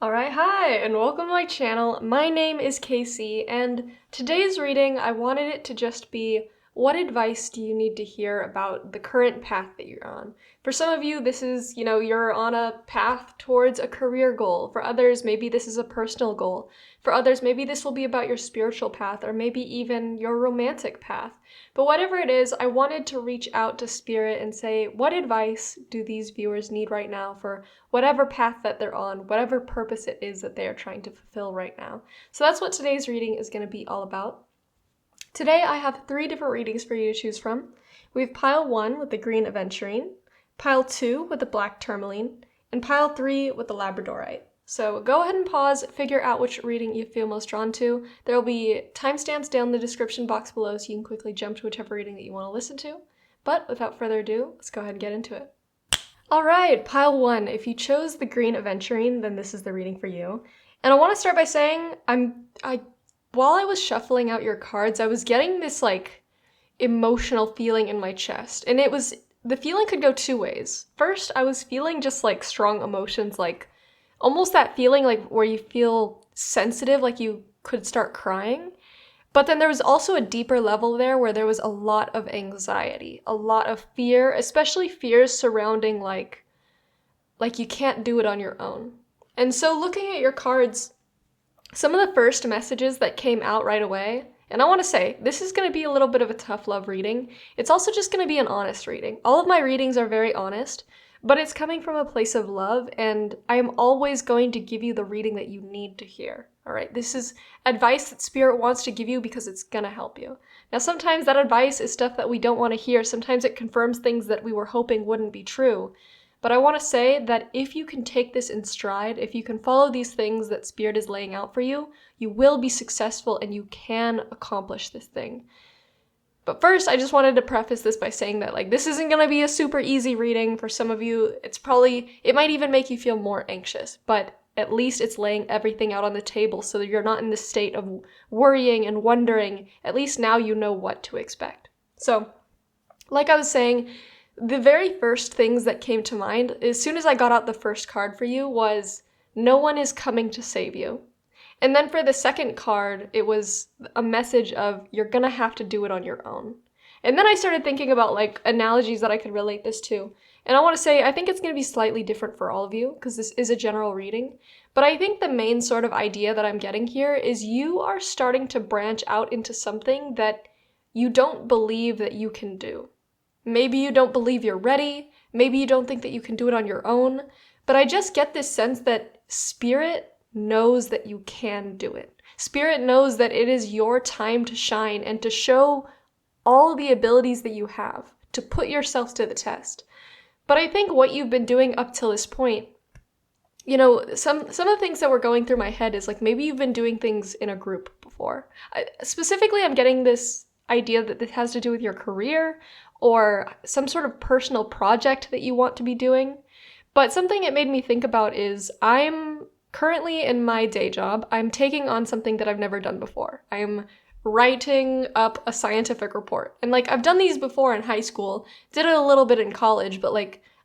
Alright, hi, and welcome to my channel. My name is Casey, and today's reading, I wanted it to just be, what advice do you need to hear about the current path that you're on? For some of you, this is, you're on a path towards a career goal. For others, maybe this is a personal goal. For others, maybe this will be about your spiritual path, or maybe even your romantic path. But whatever it is, I wanted to reach out to Spirit and say, what advice do these viewers need right now for whatever path that they're on, whatever purpose it is that they are trying to fulfill right now. So that's what today's reading is going to be all about. Today I have 3 different readings for you to choose from. We have pile 1 with the green aventurine, pile 2 with the black tourmaline, and pile 3 with the labradorite. So go ahead and pause, figure out which reading you feel most drawn to. There will be timestamps down in the description box below so you can quickly jump to whichever reading that you want to listen to. But without further ado, let's go ahead and get into it. Alright, pile 1. If you chose the green aventurine, then this is the reading for you. And I want to start by saying, while I was shuffling out your cards, I was getting this, emotional feeling in my chest. And the feeling could go 2 ways. First, I was feeling just, strong emotions, almost that feeling, where you feel sensitive, like you could start crying. But then there was also a deeper level there where there was a lot of anxiety, a lot of fear, especially fears surrounding like you can't do it on your own. And so looking at your cards, some of the first messages that came out right away, and I want to say, this is going to be a little bit of a tough love reading. It's also just going to be an honest reading. All of my readings are very honest, but it's coming from a place of love, and I am always going to give you the reading that you need to hear. All right, this is advice that Spirit wants to give you because it's gonna help you. Now, sometimes that advice is stuff that we don't want to hear. Sometimes it confirms things that we were hoping wouldn't be true. But I want to say that if you can take this in stride, if you can follow these things that Spirit is laying out for you, you will be successful and you can accomplish this thing. But first, I just wanted to preface this by saying that, this isn't going to be a super easy reading. For some of you, it might even make you feel more anxious, but at least it's laying everything out on the table so that you're not in this state of worrying and wondering. At least now you know what to expect. So, like I was saying, the very first things that came to mind, as soon as I got out the first card for you, was no one is coming to save you. And then for the second card, it was a message of you're gonna have to do it on your own. And then I started thinking about analogies that I could relate this to. And I want to say, I think it's going to be slightly different for all of you because this is a general reading. But I think the main sort of idea that I'm getting here is you are starting to branch out into something that you don't believe that you can do. Maybe you don't believe you're ready. Maybe you don't think that you can do it on your own. But I just get this sense that Spirit knows that you can do it. Spirit knows that it is your time to shine and to show all the abilities that you have, to put yourself to the test. But I think what you've been doing up till this point, some of the things that were going through my head is maybe you've been doing things in a group before. Specifically, I'm getting this idea that this has to do with your career or some sort of personal project that you want to be doing. But something it made me think about is I'm currently in my day job, I'm taking on something that I've never done before. I'm writing up a scientific report. And I've done these before in high school, did it a little bit in college, but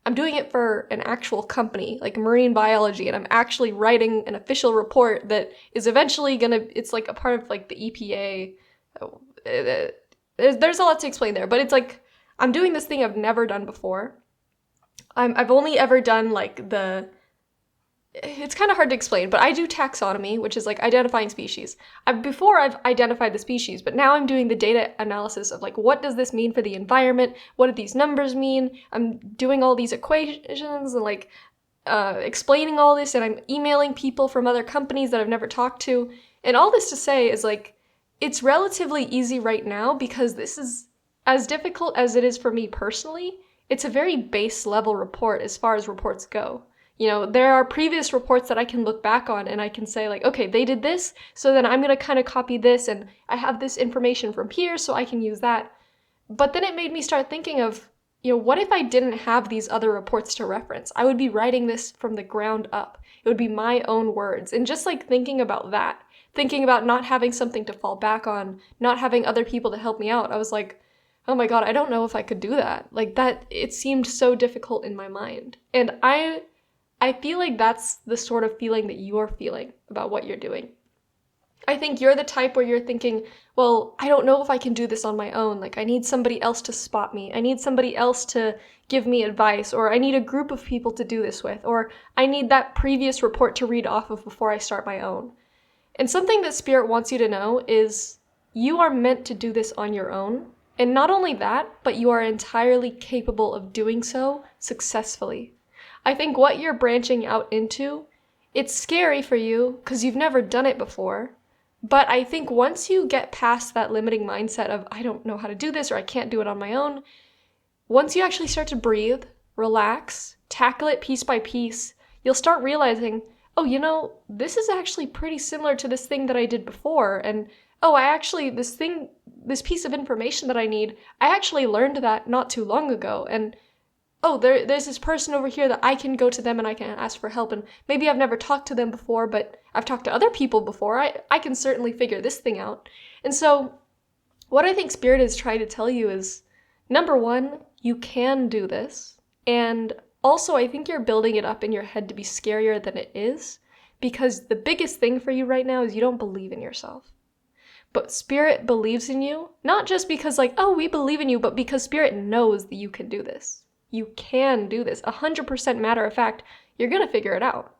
I'm doing it for an actual company, marine biology, and I'm actually writing an official report that is eventually it's a part of the EPA. There's a lot to explain there, but it's I'm doing this thing I've never done before. I've only ever done it's kind of hard to explain, but I do taxonomy, which is identifying species. Before I've identified the species, but now I'm doing the data analysis of what does this mean for the environment? What do these numbers mean? I'm doing all these equations and explaining all this, and I'm emailing people from other companies that I've never talked to. And all this to say is it's relatively easy right now because this is as difficult as it is for me personally. It's a very base level report as far as reports go. There are previous reports that I can look back on and I can say okay, they did this, so then I'm going to kind of copy this and I have this information from here so I can use that. But then it made me start thinking of, what if I didn't have these other reports to reference? I would be writing this from the ground up. It would be my own words. And just thinking about that, thinking about not having something to fall back on, not having other people to help me out, I was oh my God, I don't know if I could do that. It seemed so difficult in my mind. And I I feel like that's the sort of feeling that you're feeling about what you're doing. I think you're the type where you're thinking, well, I don't know if I can do this on my own. Like, I need somebody else to spot me. I need somebody else to give me advice, or I need a group of people to do this with, or I need that previous report to read off of before I start my own. And something that Spirit wants you to know is you are meant to do this on your own. And not only that, but you are entirely capable of doing so successfully. I think what you're branching out into, it's scary for you because you've never done it before. But I think once you get past that limiting mindset of, I don't know how to do this, or I can't do it on my own, once you actually start to breathe, relax, tackle it piece by piece, you'll start realizing, oh, this is actually pretty similar to this thing that I did before. And this piece of information that I need, I actually learned that not too long ago. And there's this person over here that I can go to them and I can ask for help. And maybe I've never talked to them before, but I've talked to other people before. I can certainly figure this thing out. And so what I think Spirit is trying to tell you is, number one, you can do this. And also, I think you're building it up in your head to be scarier than it is, because the biggest thing for you right now is you don't believe in yourself. But Spirit believes in you, not just because we believe in you, but because Spirit knows that you can do this. You can do this. 100% matter of fact, you're going to figure it out.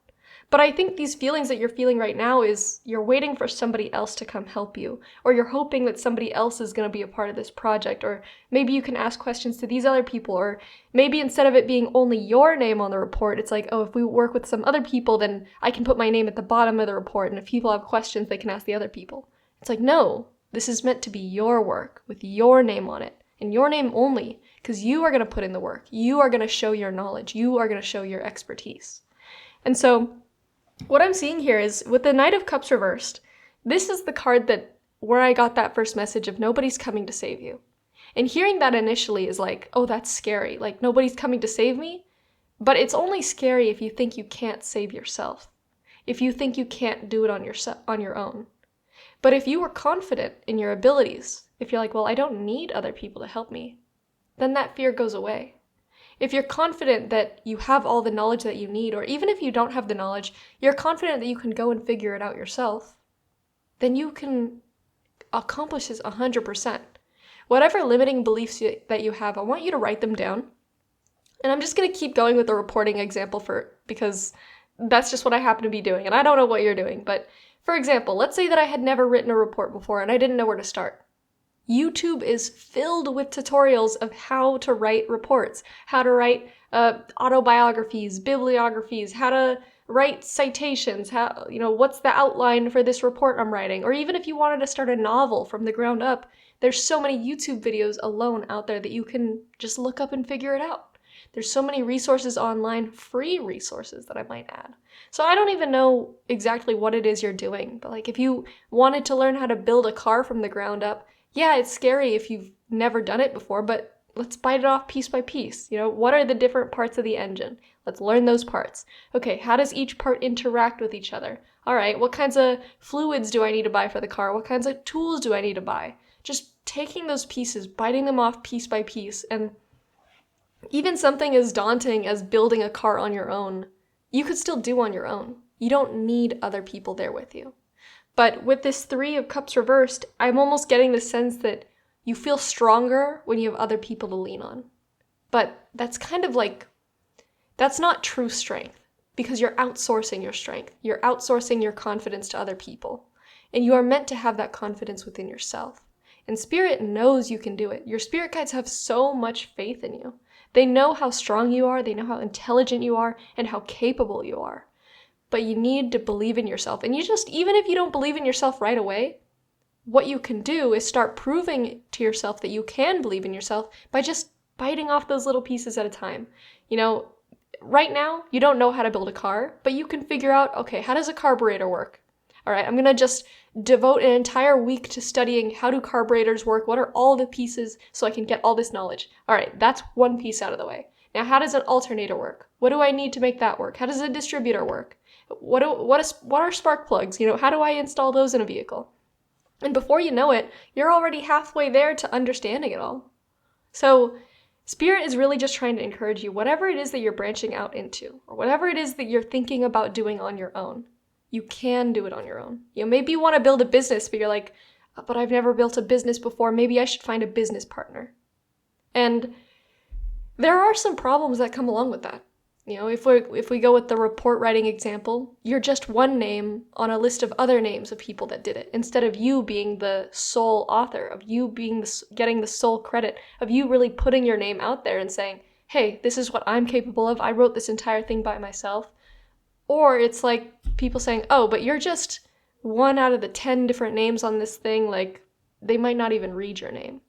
But I think these feelings that you're feeling right now is you're waiting for somebody else to come help you, or you're hoping that somebody else is going to be a part of this project, or maybe you can ask questions to these other people, or maybe instead of it being only your name on the report, it's like, if we work with some other people, then I can put my name at the bottom of the report, and if people have questions, they can ask the other people. It's like, no, this is meant to be your work with your name on it, and your name only, because you are going to put in the work. You are going to show your knowledge. You are going to show your expertise. And so what I'm seeing here is with the Knight of Cups reversed, this is the card where I got that first message of nobody's coming to save you. And hearing that initially is like, oh, that's scary. Like, nobody's coming to save me. But it's only scary if you think you can't save yourself. If you think you can't do it on your own. But if you were confident in your abilities, if you're like, well, I don't need other people to help me, then that fear goes away. If you're confident that you have all the knowledge that you need, or even if you don't have the knowledge, you're confident that you can go and figure it out yourself, then you can accomplish this 100%. Whatever limiting beliefs that you have, I want you to write them down. And I'm just going to keep going with the reporting example because that's just what I happen to be doing, and I don't know what you're doing. But for example, let's say that I had never written a report before and I didn't know where to start. YouTube is filled with tutorials of how to write reports, how to write autobiographies, bibliographies, how to write citations, what's the outline for this report I'm writing, or even if you wanted to start a novel from the ground up, there's so many YouTube videos alone out there that you can just look up and figure it out. There's so many resources online, free resources that I might add. So I don't even know exactly what it is you're doing, but if you wanted to learn how to build a car from the ground up, yeah, it's scary if you've never done it before, but let's bite it off piece by piece. What are the different parts of the engine? Let's learn those parts. Okay, how does each part interact with each other? All right, what kinds of fluids do I need to buy for the car? What kinds of tools do I need to buy? Just taking those pieces, biting them off piece by piece, and even something as daunting as building a car on your own, you could still do on your own. You don't need other people there with you. But with this 3 of Cups reversed, I'm almost getting the sense that you feel stronger when you have other people to lean on. But that's that's not true strength, because you're outsourcing your strength. You're outsourcing your confidence to other people. And you are meant to have that confidence within yourself. And Spirit knows you can do it. Your spirit guides have so much faith in you. They know how strong you are, they know how intelligent you are, and how capable you are. But you need to believe in yourself. And even if you don't believe in yourself right away, what you can do is start proving to yourself that you can believe in yourself by just biting off those little pieces at a time. Right now, you don't know how to build a car, but you can figure out, okay, how does a carburetor work? All right, I'm going to just devote an entire week to studying how do carburetors work, what are all the pieces, so I can get all this knowledge. All right, that's one piece out of the way. Now, how does an alternator work? What do I need to make that work? How does a distributor work? What are spark plugs? How do I install those in a vehicle? And before you know it, you're already halfway there to understanding it all. So Spirit is really just trying to encourage you, whatever it is that you're branching out into, or whatever it is that you're thinking about doing on your own, you can do it on your own. Maybe you want to build a business, but you're like, but I've never built a business before. Maybe I should find a business partner. And there are some problems that come along with that. If we go with the report writing example, you're just one name on a list of other names of people that did it, instead of you being the sole author, of you getting the sole credit, of you really putting your name out there and saying, hey, this is what I'm capable of. I wrote this entire thing by myself. Or it's like people saying, oh, but you're just one out of the 10 different names on this thing. Like, they might not even read your name.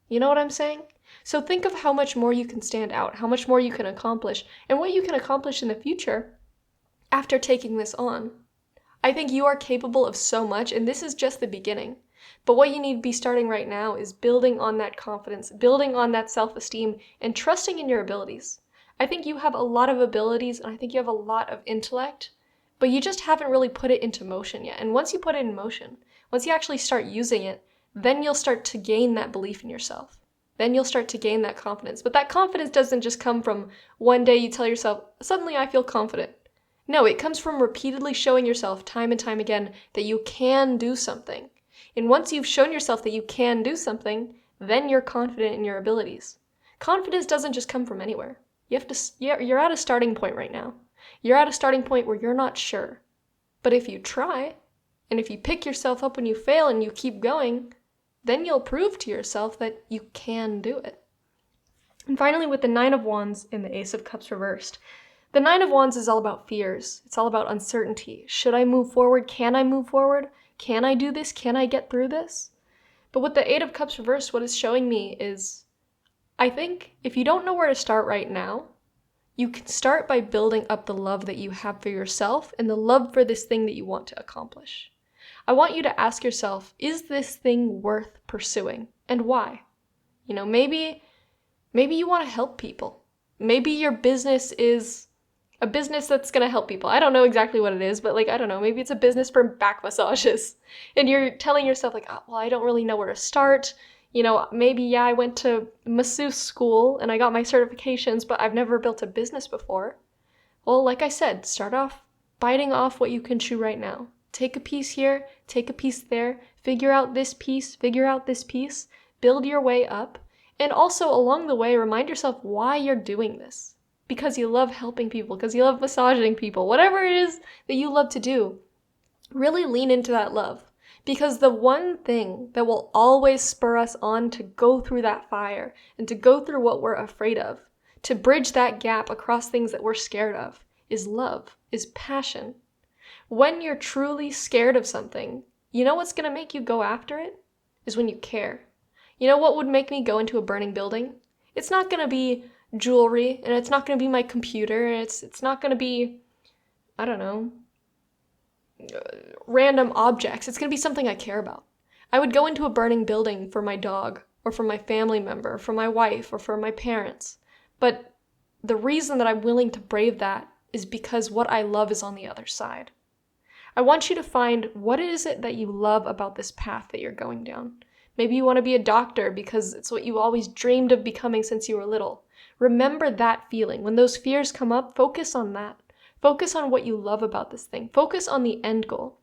You know what I'm saying? So think of how much more you can stand out, how much more you can accomplish, and what you can accomplish in the future after taking this on. I think you are capable of so much, and this is just the beginning. But what you need to be starting right now is building on that confidence, building on that self-esteem, and trusting in your abilities. I think you have a lot of abilities, and I think you have a lot of intellect, but you just haven't really put it into motion yet. And once you put it in motion, once you actually start using it, then you'll start to gain that belief in yourself. Then you'll start to gain that confidence. But that confidence doesn't just come from one day you tell yourself, suddenly I feel confident. No, it comes from repeatedly showing yourself time and time again that you can do something. And once you've shown yourself that you can do something, then you're confident in your abilities. Confidence doesn't just come from anywhere. You're at a starting point right now. You're at a starting point where you're not sure. But if you try, and if you pick yourself up when you fail and you keep going, then you'll prove to yourself that you can do it. And finally, with the Nine of Wands and the Ace of Cups reversed, the Nine of Wands is all about fears. It's all about uncertainty. Should I move forward? Can I move forward? Can I do this? Can I get through this? But with the Eight of Cups reversed, what it's showing me is, I think if you don't know where to start right now, you can start by building up the love that you have for yourself and the love for this thing that you want to accomplish. I want you to ask yourself, is this thing worth pursuing? And why? Maybe you want to help people. Maybe your business is a business that's going to help people. I don't know exactly what it is, but I don't know, maybe it's a business for back massages. And you're telling yourself I don't really know where to start. Maybe, I went to masseuse school and I got my certifications, but I've never built a business before. Well, like I said, start off biting off what you can chew right now. Take a piece here, take a piece there, figure out this piece, build your way up, and also along the way, remind yourself why you're doing this. Because you love helping people, because you love massaging people, whatever it is that you love to do, really lean into that love. Because the one thing that will always spur us on to go through that fire and to go through what we're afraid of, to bridge that gap across things that we're scared of, is love, is passion. When you're truly scared of something, you know what's going to make you go after it? Is when you care. You know what would make me go into a burning building? It's not going to be jewelry, and it's not going to be my computer, and it's not going to be, I don't know, random objects. It's going to be something I care about. I would go into a burning building for my dog, or for my family member, for my wife, or for my parents. But the reason that I'm willing to brave that is because what I love is on the other side. I want you to find what is it that you love about this path that you're going down. Maybe you want to be a doctor because it's what you always dreamed of becoming since you were little. Remember that feeling. When those fears come up, focus on that. Focus on what you love about this thing. Focus on the end goal.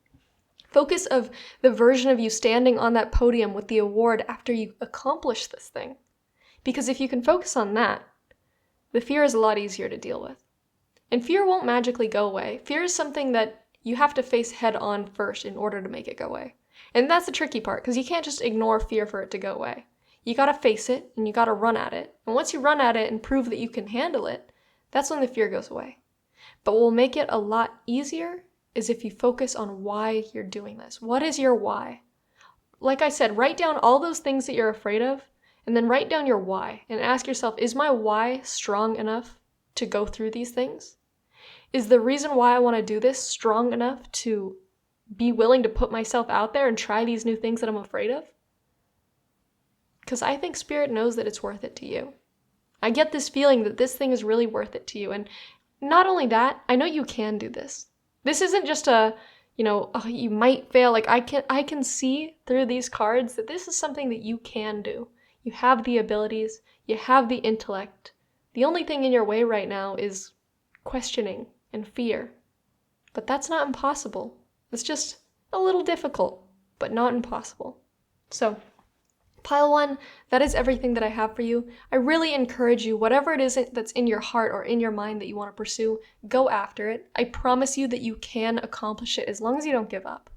Focus of the version of you standing on that podium with the award after you accomplish this thing. Because if you can focus on that, the fear is a lot easier to deal with. And fear won't magically go away. Fear is something that you have to face head on first in order to make it go away. And that's the tricky part, because you can't just ignore fear for it to go away. You gotta face it, and you gotta run at it. And once you run at it and prove that you can handle it, that's when the fear goes away. But what will make it a lot easier is if you focus on why you're doing this. What is your why? Like I said, write down all those things that you're afraid of, and then write down your why, and ask yourself, is my why strong enough to go through these things? Is the reason why I want to do this strong enough to be willing to put myself out there and try these new things that I'm afraid of? Because I think Spirit knows that it's worth it to you. I get this feeling that this thing is really worth it to you. And not only that, I know you can do this. This isn't just a, you might fail. I can see through these cards that this is something that you can do. You have the abilities, You have the intellect. The only thing in your way right now is questioning and fear. But that's not impossible. It's just a little difficult, but not impossible. So, Pile 1, that is everything that I have for you. I really encourage you, whatever it is that's in your heart or in your mind that you want to pursue, go after it. I promise you that you can accomplish it as long as you don't give up.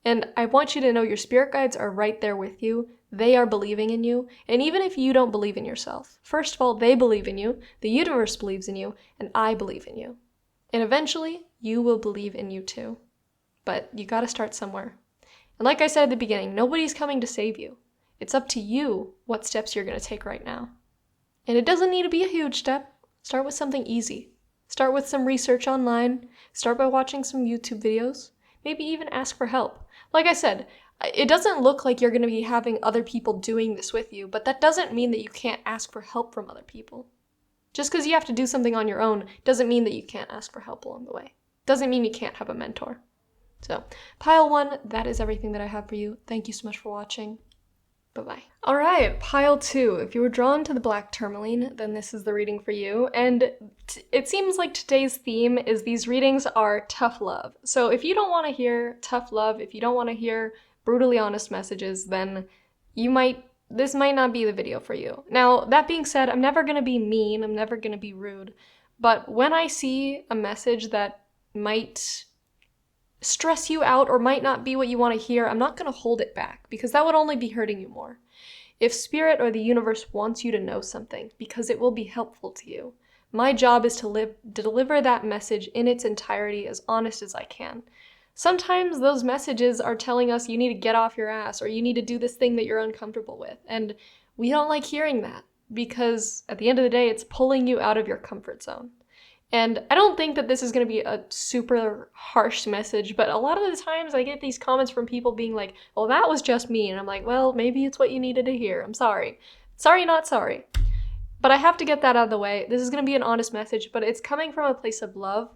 And I want you to know your spirit guides are right there with you. They are believing in you. And even if you don't believe in yourself, first of all, they believe in you, the universe believes in you, and I believe in you. And eventually, you will believe in you too. But you gotta start somewhere. And like I said at the beginning, nobody's coming to save you. It's up to you what steps you're gonna take right now. And it doesn't need to be a huge step. Start with something easy. Start with some research online. Start by watching some YouTube videos. Maybe even ask for help. Like I said, it doesn't look like you're going to be having other people doing this with you, but that doesn't mean that you can't ask for help from other people. Just because you have to do something on your own doesn't mean that you can't ask for help along the way. Doesn't mean you can't have a mentor. So, Pile 1, that is everything that I have for you. Thank you so much for watching. Bye-bye. All right, Pile 2. If you were drawn to the black tourmaline, then this is the reading for you. And it seems like today's theme is these readings are tough love. So if you don't want to hear tough love, if you don't want to hear brutally honest messages, then this might not be the video for you. Now, that being said, I'm never going to be mean. I'm never going to be rude. But when I see a message that might stress you out or might not be what you want to hear, I'm not going to hold it back because that would only be hurting you more. If spirit or the universe wants you to know something because it will be helpful to you, my job is to deliver that message in its entirety as honest as I can. Sometimes those messages are telling us you need to get off your ass or you need to do this thing that you're uncomfortable with, and we don't like hearing that because at the end of the day, it's pulling you out of your comfort zone. And I don't think that this is going to be a super harsh message, but a lot of the times I get these comments from people being like, well, that was just me. And I'm like, well, maybe it's what you needed to hear. I'm sorry. Sorry, not sorry. But I have to get that out of the way. This is going to be an honest message, but it's coming from a place of love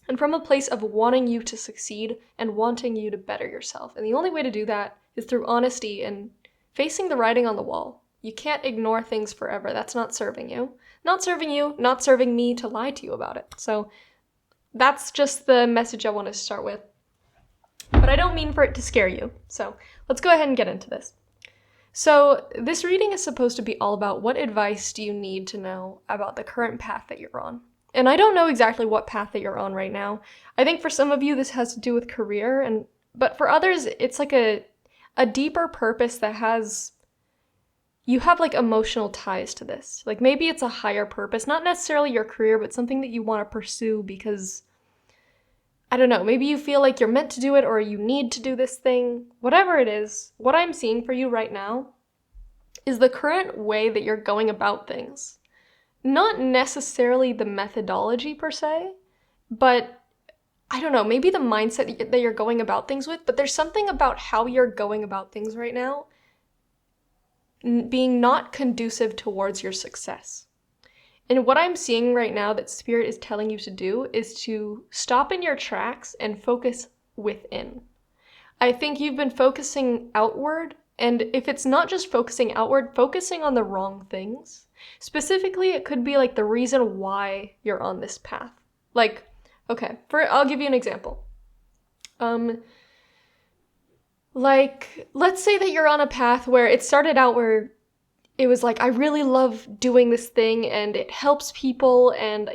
and from a place of wanting you to succeed and wanting you to better yourself. And the only way to do that is through honesty and facing the writing on the wall. You can't ignore things forever. That's not serving you. Not serving you, not serving me to lie to you about it. So that's just the message I want to start with. But I don't mean for it to scare you. So let's go ahead and get into this. So this reading is supposed to be all about what advice do you need to know about the current path that you're on. And I don't know exactly what path that you're on right now. I think for some of you this has to do with career, but for others it's like a deeper purpose that you have like emotional ties to this. Like maybe it's a higher purpose, not necessarily your career, but something that you want to pursue because, I don't know, maybe you feel like you're meant to do it or you need to do this thing. Whatever it is, what I'm seeing for you right now is the current way that you're going about things. Not necessarily the methodology per se, but I don't know, maybe the mindset that you're going about things with, but there's something about how you're going about things right now being not conducive towards your success. And what I'm seeing right now that Spirit is telling you to do is to stop in your tracks and focus within. I think you've been focusing outward, and if it's not just focusing outward, focusing on the wrong things. Specifically, it could be like the reason why you're on this path. Like, okay, I'll give you an example. Like, let's say that you're on a path where it started out where it was like, I really love doing this thing and it helps people and,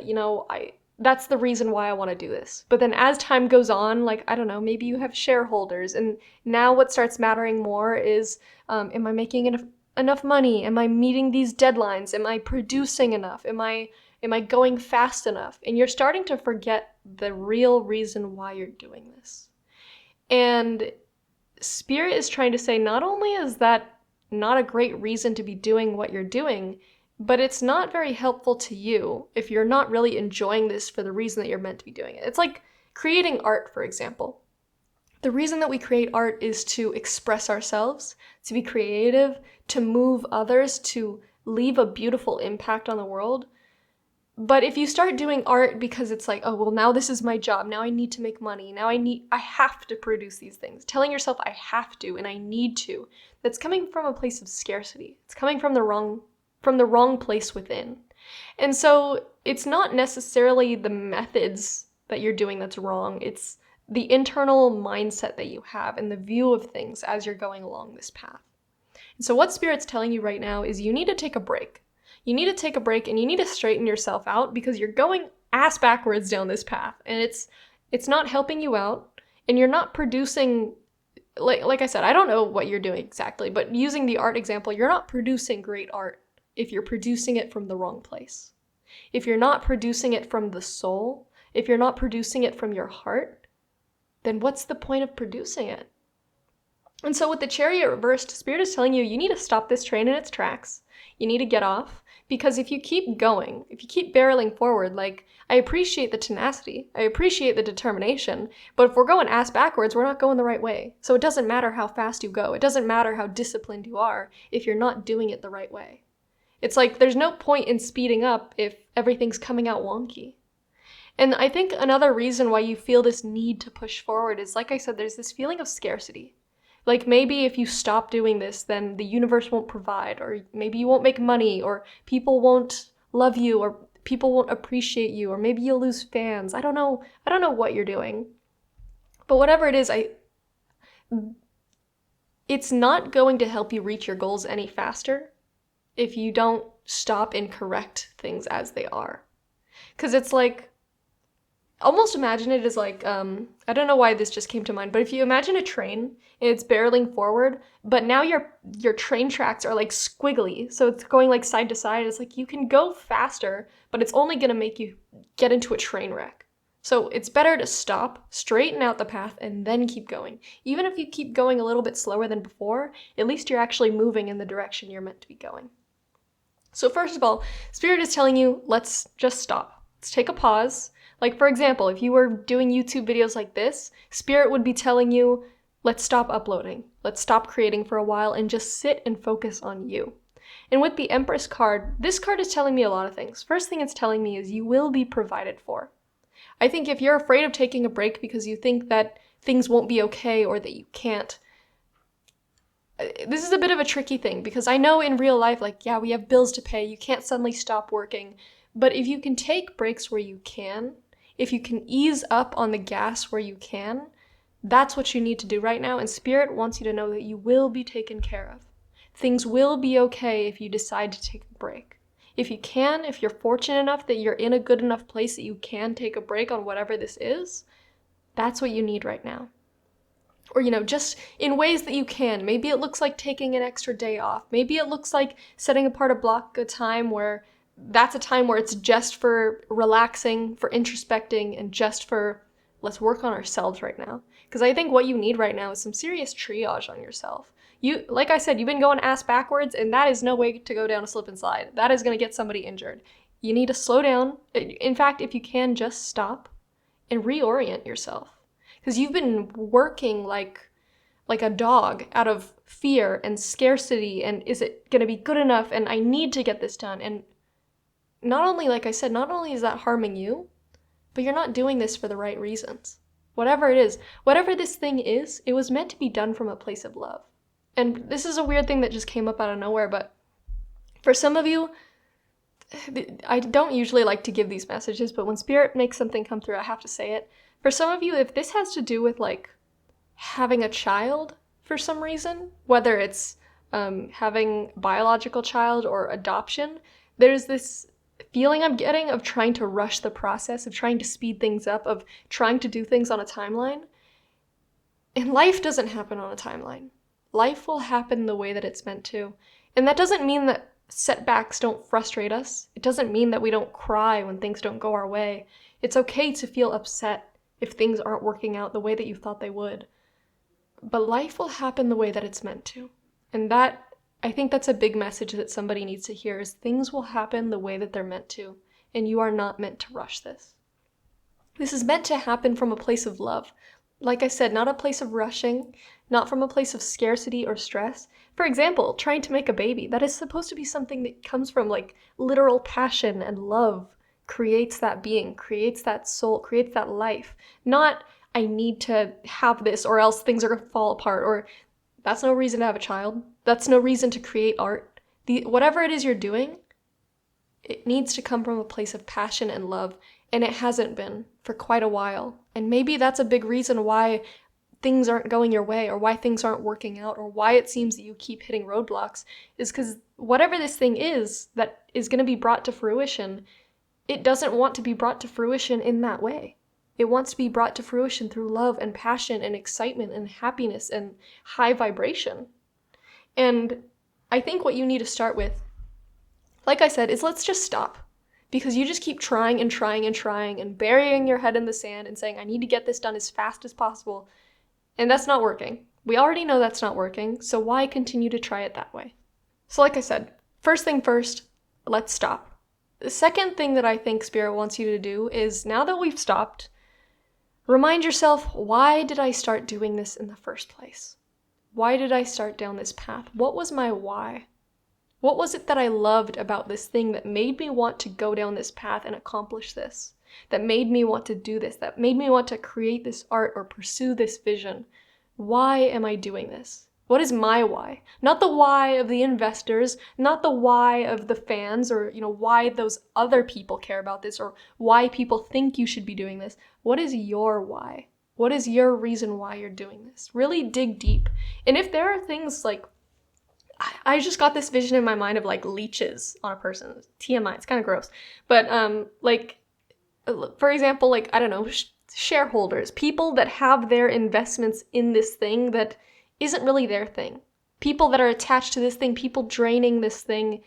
that's the reason why I want to do this. But then as time goes on, like, I don't know, maybe you have shareholders and now what starts mattering more is, am I making enough money? Am I meeting these deadlines? Am I producing enough? Am I going fast enough? And you're starting to forget the real reason why you're doing this. And Spirit is trying to say not only is that not a great reason to be doing what you're doing, but it's not very helpful to you if you're not really enjoying this for the reason that you're meant to be doing it. It's like creating art, for example. The reason that we create art is to express ourselves, to be creative, to move others, to leave a beautiful impact on the world. But if you start doing art because it's like, oh, well, now this is my job, now I need to make money, now I have to produce these things, telling yourself I have to and I need to, that's coming from a place of scarcity. It's coming from the wrong from the wrong place within. And so it's not necessarily the methods that you're doing that's wrong, it's the internal mindset that you have and the view of things as you're going along this path. And so what Spirit's telling you right now is you need to take a break. You need to take a break and you need to straighten yourself out because you're going ass backwards down this path and it's not helping you out and you're not producing, like I said, I don't know what you're doing exactly, but using the art example, you're not producing great art if you're producing it from the wrong place. If you're not producing it from the soul, if you're not producing it from your heart, then what's the point of producing it? And so with the Chariot reversed, Spirit is telling you, you need to stop this train in its tracks. You need to get off, because if you keep going, if you keep barreling forward, like, I appreciate the tenacity, I appreciate the determination, but if we're going ass backwards, we're not going the right way. So it doesn't matter how fast you go. It doesn't matter how disciplined you are if you're not doing it the right way. It's like there's no point in speeding up if everything's coming out wonky. And I think another reason why you feel this need to push forward is, like I said, there's this feeling of scarcity. Like maybe if you stop doing this, then the universe won't provide, or maybe you won't make money, or people won't love you, or people won't appreciate you, or maybe you'll lose fans. I don't know what you're doing. But whatever it is, it's not going to help you reach your goals any faster if you don't stop and correct things as they are. Because it's like, almost imagine it as like, I don't know why this just came to mind, but if you imagine a train and it's barreling forward, but now your train tracks are like squiggly, so it's going like side to side. It's like you can go faster, but it's only gonna make you get into a train wreck. So it's better to stop, straighten out the path, and then keep going. Even if you keep going a little bit slower than before, at least you're actually moving in the direction you're meant to be going. So first of all, Spirit is telling you, let's just stop. Let's take a pause. Like, for example, if you were doing YouTube videos like this, Spirit would be telling you, let's stop uploading. Let's stop creating for a while and just sit and focus on you. And with the Empress card, this card is telling me a lot of things. First thing it's telling me is you will be provided for. I think if you're afraid of taking a break because you think that things won't be okay or that you can't, this is a bit of a tricky thing because I know in real life, like, yeah, we have bills to pay. You can't suddenly stop working. But if you can take breaks where you can, if you can ease up on the gas where you can, that's what you need to do right now. And Spirit wants you to know that you will be taken care of. Things will be okay if you decide to take a break. If you can, if you're fortunate enough that you're in a good enough place that you can take a break on whatever this is, that's what you need right now. Or, just in ways that you can. Maybe it looks like taking an extra day off. Maybe it looks like setting apart a block of time where that's a time where it's just for relaxing, for introspecting, and just for let's work on ourselves right now. Because I think what you need right now is some serious triage on yourself. Like I said, you've been going ass backwards, and that is no way to go down a slip and slide. That is going to get somebody injured. You need to slow down. In fact, if you can, just stop and reorient yourself. Because you've been working like a dog out of fear and scarcity, and is it going to be good enough, and I need to get this done. And not only, like I said, not only is that harming you, but you're not doing this for the right reasons. Whatever it is, whatever this thing is, it was meant to be done from a place of love. And this is a weird thing that just came up out of nowhere, but for some of you, I don't usually like to give these messages, but when Spirit makes something come through, I have to say it. For some of you, if this has to do with like having a child for some reason, whether it's having a biological child or adoption, there's this feeling I'm getting of trying to rush the process, of trying to speed things up, of trying to do things on a timeline. And life doesn't happen on a timeline. Life will happen the way that it's meant to. And that doesn't mean that setbacks don't frustrate us. It doesn't mean that we don't cry when things don't go our way. It's okay to feel upset if things aren't working out the way that you thought they would. But life will happen the way that it's meant to. And that, I think that's a big message that somebody needs to hear, is things will happen the way that they're meant to. And you are not meant to rush this. This is meant to happen from a place of love. Like I said, not a place of rushing, not from a place of scarcity or stress. For example, trying to make a baby, that is supposed to be something that comes from like literal passion and love, creates that being, creates that soul, creates that life. Not, I need to have this or else things are going to fall apart, or that's no reason to have a child. That's no reason to create art. Whatever it is you're doing, it needs to come from a place of passion and love, and it hasn't been for quite a while. And maybe that's a big reason why things aren't going your way, or why things aren't working out, or why it seems that you keep hitting roadblocks, is because whatever this thing is that is going to be brought to fruition, it doesn't want to be brought to fruition in that way. It wants to be brought to fruition through love and passion and excitement and happiness and high vibration. And I think what you need to start with, like I said, is let's just stop. Because you just keep trying and trying and trying and burying your head in the sand and saying, I need to get this done as fast as possible. And that's not working. We already know that's not working, so why continue to try it that way? So like I said, first thing first, let's stop. The second thing that I think Spirit wants you to do is, now that we've stopped, remind yourself, why did I start doing this in the first place? Why did I start down this path? What was my why? What was it that I loved about this thing that made me want to go down this path and accomplish this? That made me want to do this? That made me want to create this art or pursue this vision? Why am I doing this? What is my why? Not the why of the investors, not the why of the fans, or why those other people care about this, or why people think you should be doing this. What is your why? What is your reason why you're doing this? Really dig deep. And if there are things like, I just got this vision in my mind of like leeches on a person. TMI, it's kind of gross. But for example, like, I don't know, shareholders, people that have their investments in this thing that isn't really their thing. People that are attached to this thing, people draining this thing,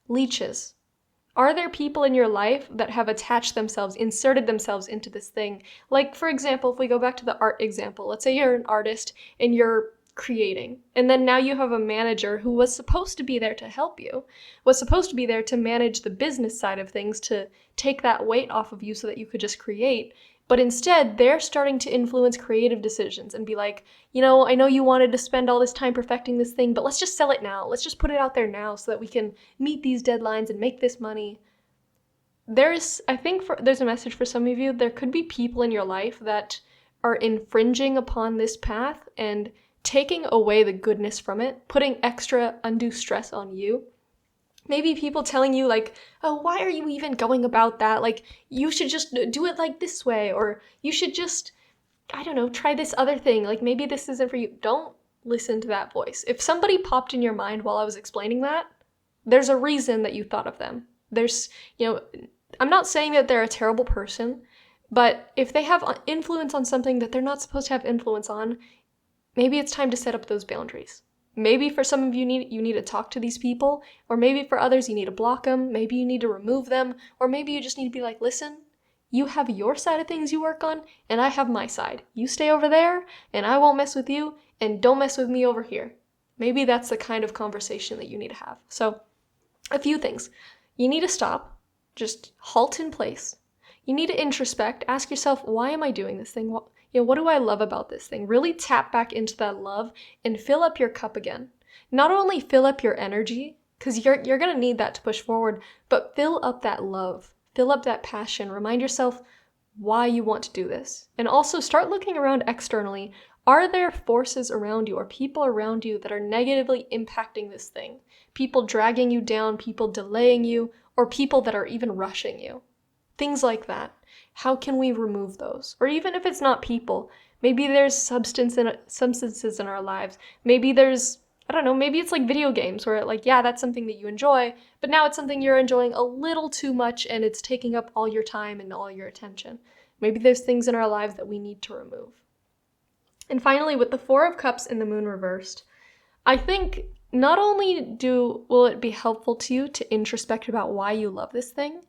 leeches. Are there people in your life that have attached themselves, inserted themselves into this thing? Like, for example, if we go back to the art example, let's say you're an artist and you're creating, and then now you have a manager who was supposed to be there to help you, was supposed to be there to manage the business side of things, to take that weight off of you so that you could just create. But instead, they're starting to influence creative decisions and be like, I know you wanted to spend all this time perfecting this thing, but let's just sell it now. Let's just put it out there now so that we can meet these deadlines and make this money. There's a message for some of you. There could be people in your life that are infringing upon this path and taking away the goodness from it, putting extra undue stress on you. Maybe people telling you like, oh, why are you even going about that? Like, you should just do it like this way, or you should just, I don't know, try this other thing. Like, maybe this isn't for you. Don't listen to that voice. If somebody popped in your mind while I was explaining that, there's a reason that you thought of them. I'm not saying that they're a terrible person, but if they have influence on something that they're not supposed to have influence on, maybe it's time to set up those boundaries. Maybe for some of you, you need to talk to these people, or maybe for others, you need to block them, maybe you need to remove them, or maybe you just need to be like, listen, you have your side of things you work on, and I have my side. You stay over there, and I won't mess with you, and don't mess with me over here. Maybe that's the kind of conversation that you need to have. So, a few things. You need to stop, just halt in place. You need to introspect, ask yourself, why am I doing this thing? What do I love about this thing? Really tap back into that love and fill up your cup again. Not only fill up your energy, because you're going to need that to push forward, but fill up that love, fill up that passion. Remind yourself why you want to do this. And also start looking around externally. Are there forces around you or people around you that are negatively impacting this thing? People dragging you down, people delaying you, or people that are even rushing you? Things like that. How can we remove those? Or even if it's not people, maybe there's substances in our lives. Maybe there's, I don't know, maybe it's like video games where that's something that you enjoy, but now it's something you're enjoying a little too much and it's taking up all your time and all your attention. Maybe there's things in our lives that we need to remove. And finally, with the Four of Cups and the Moon reversed, I think not only will it be helpful to you to introspect about why you love this thing,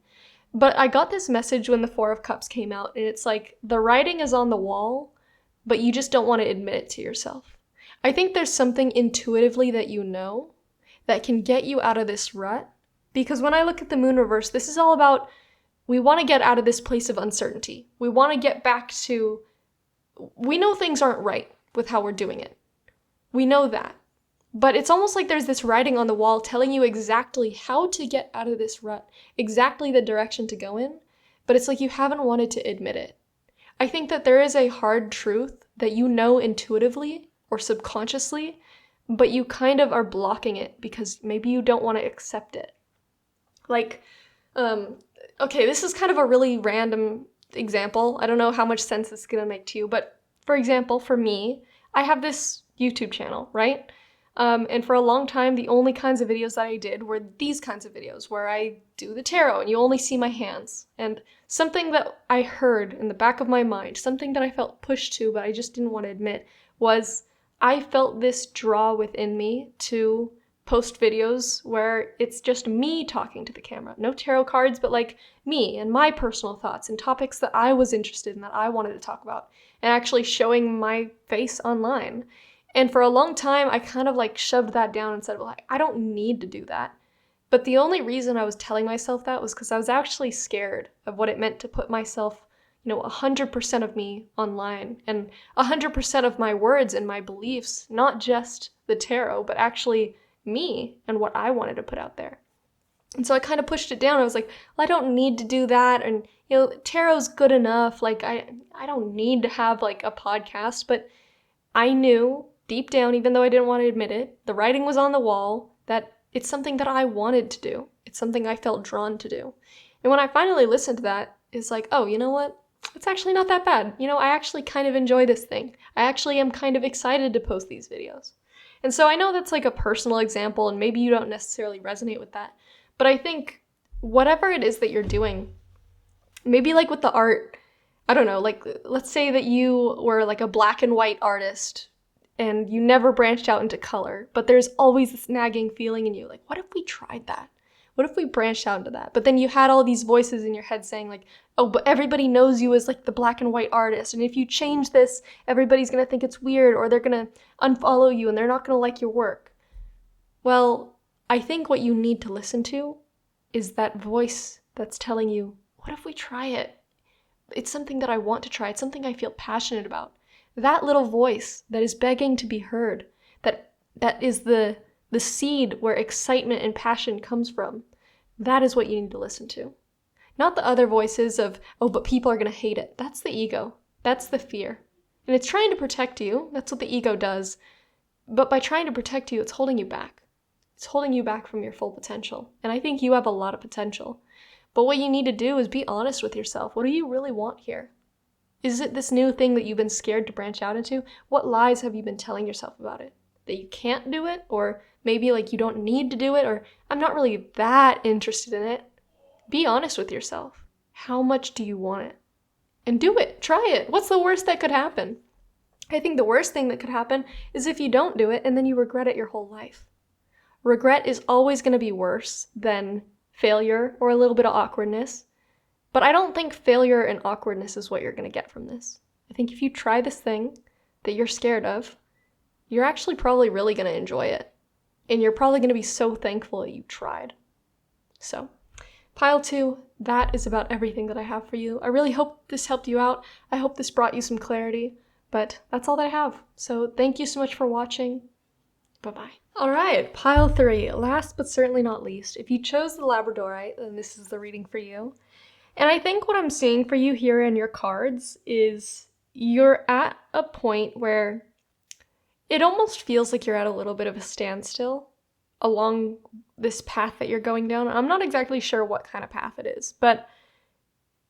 but I got this message when the Four of Cups came out, and it's like, the writing is on the wall, but you just don't want to admit it to yourself. I think there's something intuitively that you know that can get you out of this rut, because when I look at the Moon reverse, this is all about, we want to get out of this place of uncertainty. We want to get back to, we know things aren't right with how we're doing it. We know that. But it's almost like there's this writing on the wall telling you exactly how to get out of this rut, exactly the direction to go in, but it's like you haven't wanted to admit it. I think that there is a hard truth that you know intuitively or subconsciously, but you kind of are blocking it because maybe you don't want to accept it. Like, okay, this is kind of a really random example. I don't know how much sense this is gonna make to you, but for example, for me, I have this YouTube channel, right? And for a long time, the only kinds of videos that I did were these kinds of videos where I do the tarot and you only see my hands. And something that I heard in the back of my mind, something that I felt pushed to, but I just didn't want to admit, was I felt this draw within me to post videos where it's just me talking to the camera. No tarot cards, but like me and my personal thoughts and topics that I was interested in, that I wanted to talk about, and actually showing my face online. And for a long time, I kind of like shoved that down and said, well, I don't need to do that. But the only reason I was telling myself that was because I was actually scared of what it meant to put myself, 100% of me online and 100% of my words and my beliefs, not just the tarot, but actually me and what I wanted to put out there. And so I kind of pushed it down. I was like, well, I don't need to do that. And, tarot's good enough. Like, I don't need to have like a podcast, but I knew deep down, even though I didn't want to admit it, the writing was on the wall, that it's something that I wanted to do. It's something I felt drawn to do. And when I finally listened to that, it's like, oh, you know what? It's actually not that bad. I actually kind of enjoy this thing. I actually am kind of excited to post these videos. And so I know that's like a personal example, and maybe you don't necessarily resonate with that. But I think whatever it is that you're doing, maybe like with the art, I don't know, like let's say that you were like a black and white artist and you never branched out into color, but there's always this nagging feeling in you, like, what if we tried that? What if we branched out into that? But then you had all these voices in your head saying like, oh, but everybody knows you as like the black and white artist, and if you change this, everybody's gonna think it's weird, or they're gonna unfollow you and they're not gonna like your work. Well, I think what you need to listen to is that voice that's telling you, what if we try it? It's something that I want to try. It's something I feel passionate about. That little voice that is begging to be heard, that is the seed where excitement and passion comes from. That is what you need to listen to. Not the other voices of, oh, but people are going to hate it. That's the ego. That's the fear. And it's trying to protect you. That's what the ego does. But by trying to protect you, it's holding you back. It's holding you back from your full potential. And I think you have a lot of potential. But what you need to do is be honest with yourself. What do you really want here? Is it this new thing that you've been scared to branch out into? What lies have you been telling yourself about it? That you can't do it? Or maybe like you don't need to do it? Or I'm not really that interested in it. Be honest with yourself. How much do you want it? And do it. Try it. What's the worst that could happen? I think the worst thing that could happen is if you don't do it and then you regret it your whole life. Regret is always going to be worse than failure or a little bit of awkwardness. But I don't think failure and awkwardness is what you're going to get from this. I think if you try this thing that you're scared of, you're actually probably really going to enjoy it. And you're probably going to be so thankful that you tried. So, pile 2, that is about everything that I have for you. I really hope this helped you out. I hope this brought you some clarity. But that's all that I have. So thank you so much for watching. Bye-bye. All right, pile 3, last but certainly not least. If you chose the Labradorite, then this is the reading for you. And I think what I'm seeing for you here in your cards is you're at a point where it almost feels like you're at a little bit of a standstill along this path that you're going down. I'm not exactly sure what kind of path it is, but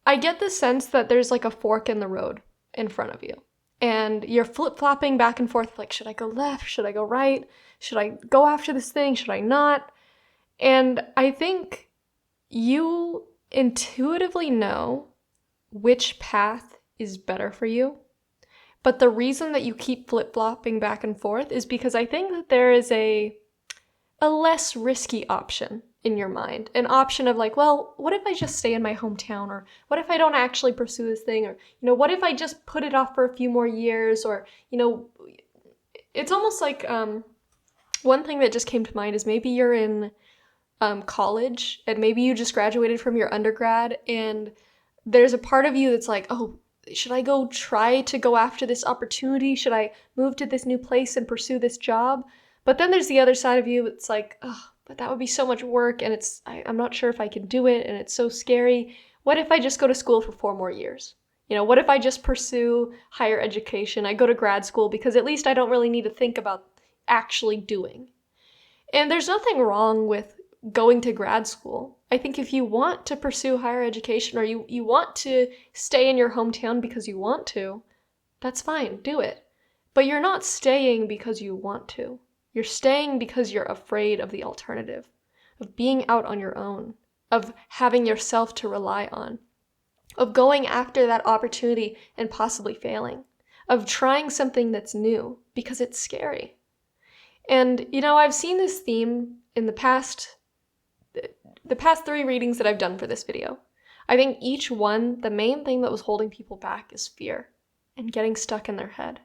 I get the sense that there's like a fork in the road in front of you. And you're flip-flopping back and forth, like, should I go left? Should I go right? Should I go after this thing? Should I not? And I think you intuitively know which path is better for you. But the reason that you keep flip-flopping back and forth is because I think that there is a less risky option in your mind. An option of like, well, what if I just stay in my hometown? Or what if I don't actually pursue this thing? Or, what if I just put it off for a few more years? Or, it's almost like one thing that just came to mind is maybe you're in college and maybe you just graduated from your undergrad and there's a part of you that's like, oh, should I go try to go after this opportunity? Should I move to this new place and pursue this job? But then there's the other side of you that's like, oh, but that would be so much work and I'm not sure if I can do it and it's so scary. What if I just go to school for 4 more years? What if I just pursue higher education? I go to grad school because at least I don't really need to think about actually doing. And there's nothing wrong with going to grad school. I think if you want to pursue higher education or you want to stay in your hometown because you want to, that's fine, do it. But you're not staying because you want to. You're staying because you're afraid of the alternative, of being out on your own, of having yourself to rely on, of going after that opportunity and possibly failing, of trying something that's new because it's scary. And, I've seen this theme in the past 3 readings that I've done for this video. I think each one, the main thing that was holding people back is fear and getting stuck in their head.